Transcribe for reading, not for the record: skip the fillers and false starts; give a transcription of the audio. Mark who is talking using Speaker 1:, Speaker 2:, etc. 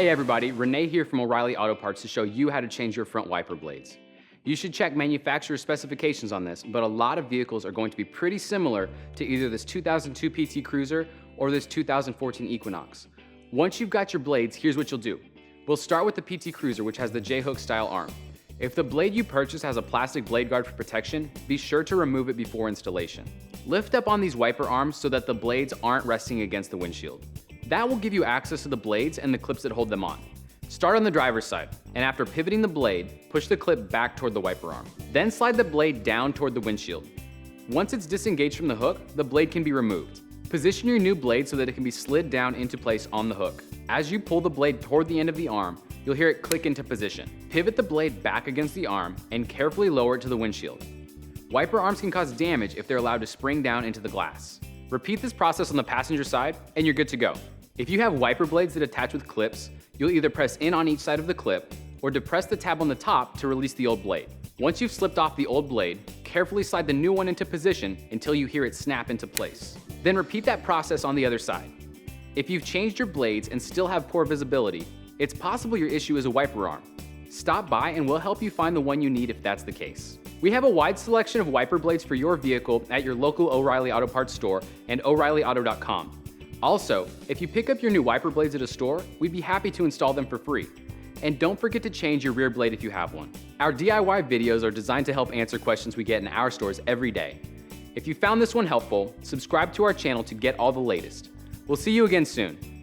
Speaker 1: Hey everybody, Renee here from O'Reilly Auto Parts to show you how to change your front wiper blades. You should check manufacturer specifications on this, but a lot of vehicles are going to be pretty similar to either this 2002 PT Cruiser or this 2014 Equinox. Once you've got your blades, here's what you'll do. We'll start with the PT Cruiser, which has the J-hook style arm. If the blade you purchase has a plastic blade guard for protection, be sure to remove it before installation. Lift up on these wiper arms so that the blades aren't resting against the windshield. That will give you access to the blades and the clips that hold them on. Start on the driver's side, and after pivoting the blade, push the clip back toward the wiper arm. Then slide the blade down toward the windshield. Once it's disengaged from the hook, the blade can be removed. Position your new blade so that it can be slid down into place on the hook. As you pull the blade toward the end of the arm, you'll hear it click into position. Pivot the blade back against the arm and carefully lower it to the windshield. Wiper arms can cause damage if they're allowed to spring down into the glass. Repeat this process on the passenger side and you're good to go. If you have wiper blades that attach with clips, you'll either press in on each side of the clip or depress the tab on the top to release the old blade. Once you've slipped off the old blade, carefully slide the new one into position until you hear it snap into place. Then repeat that process on the other side. If you've changed your blades and still have poor visibility, it's possible your issue is a wiper arm. Stop by and we'll help you find the one you need if that's the case. We have a wide selection of wiper blades for your vehicle at your local O'Reilly Auto Parts store and O'ReillyAuto.com. Also, if you pick up your new wiper blades at a store, we'd be happy to install them for free. And don't forget to change your rear blade if you have one. Our DIY videos are designed to help answer questions we get in our stores every day. If you found this one helpful, subscribe to our channel to get all the latest. We'll see you again soon.